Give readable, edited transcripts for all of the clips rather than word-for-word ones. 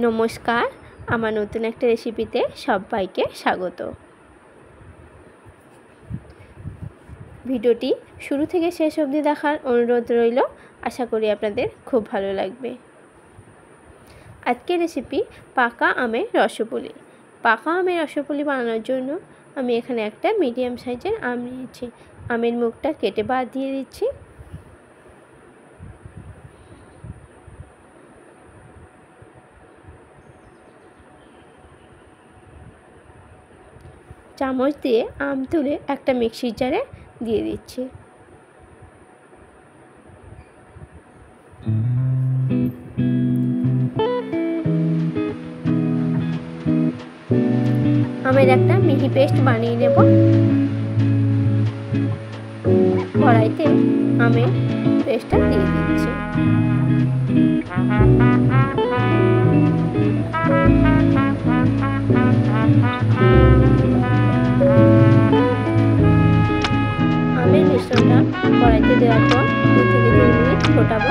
নমস্কার, আমার নতুন একটা রেসিপিতে সবাইকে স্বাগত। ভিডিওটি শুরু থেকে শেষ অবধি দেখার অনুরোধ রইল। আশা করি আপনাদের খুব ভালো লাগবে। আজকের রেসিপি পাকা আমের রসপুলি। পাকা আমের রসপুলি বানানোর জন্য আমি এখানে একটা মিডিয়াম সাইজের আম নিয়েছি। আমের মুখটা কেটে বাদ দিয়ে দিচ্ছি। চামচ দিয়ে আম তুলে একটা মিক্সির জারে দিয়ে দিচ্ছি। আমের একটা মিহি পেস্ট বানিয়ে নেব। কড়াইতে আমের পেস্টটা দিয়ে দিচ্ছি। আমের মিশ্রণটা কড়াইতে দেওয়ার পর 2 থেকে 3 মিনিট ফোটাবো।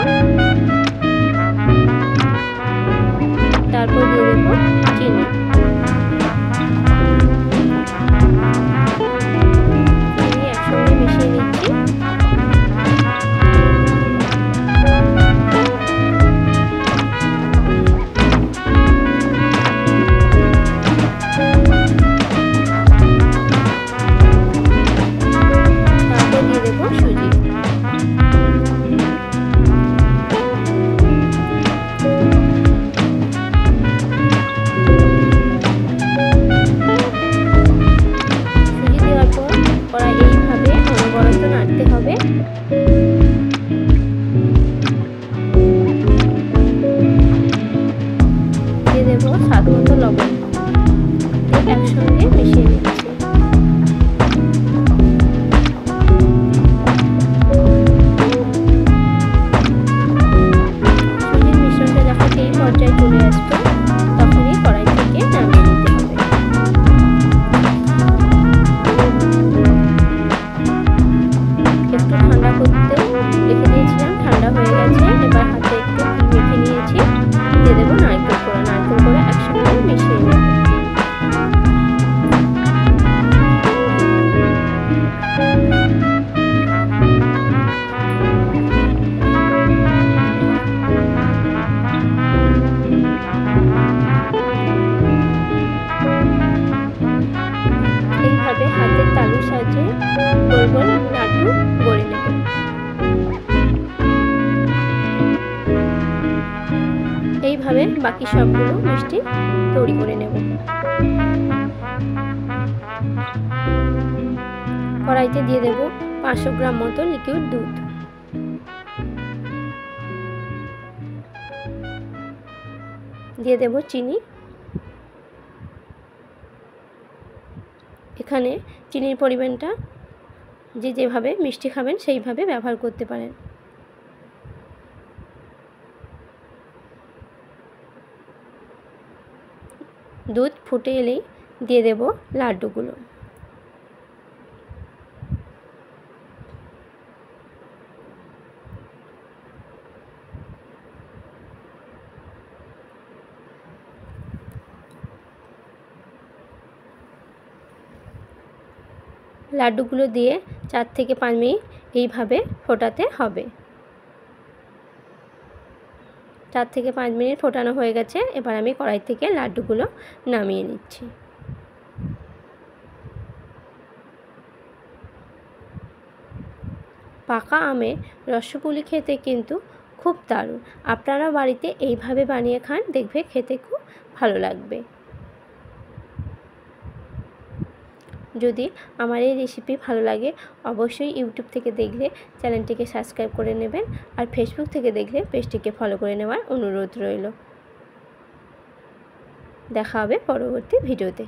তারপর দিয়ে দেবো চিনি। একসঙ্গে মিশিয়ে নিচ্ছি। দিয়ে দেবো স্বাদ মতো লবণ। একসঙ্গে মিশিয়ে নিচ্ছি। সুজির মিশ্রণটা যখন এই পর্যায়ে চলে আসবে তখনই কড়াই থেকে নামিয়ে নিতে হবে। একটু ঠান্ডা করতে রেখে দিয়েছিলাম, ঠান্ডা হয়ে গেছে। এবার হাতে একটু মেখে নিয়েছি। দিয়ে দেবো নারকেল কোড়া। নারকেল কোড়া একসঙ্গে মিশিয়ে নেব। এইভাবে হাতের তালুর সাহায্যে গোল গোল লাড্ডু গড়ে নেব। এইভাবে বাকি সবগুলো মিষ্টি তৈরি করে নেব। কড়াইতে দিয়ে দেব 500 গ্রাম মতো লিকুইড দুধ। দিয়ে দেব চিনি। এখানে চিনির পরিমাণটা যে যেভাবে মিষ্টি খাবেন সেইভাবে ব্যবহার করতে পারেন। দুধ ফুটে এলেই দিয়ে দেব লাড্ডুগুলো। লাড্ডুগুলো দিয়ে 4 থেকে 5 মিনিট এইভাবে ফোটাতে হবে। 4 থেকে 5 মিনিট ফোটানো হয়ে গেছে। এবার আমি কড়াই থেকে লাড্ডুগুলো নামিয়ে নিচ্ছি। পাকা আমের রসপুলি খেতে কিন্তু খুব দারুণ। আপনারা বাড়িতে এইভাবে বানিয়ে খান, দেখবে খেতে খুব ভালো লাগবে। যদি আমার এই রেসিপি ভালো লাগে অবশ্যই ইউটিউব থেকে দেখলে চ্যানেলটিকে সাবস্ক্রাইব করে নেবেন, আর ফেসবুক থেকে দেখলে পেজটিকে ফলো করে নেওয়ার অনুরোধ রইল। দেখা হবে পরবর্তী ভিডিওতে।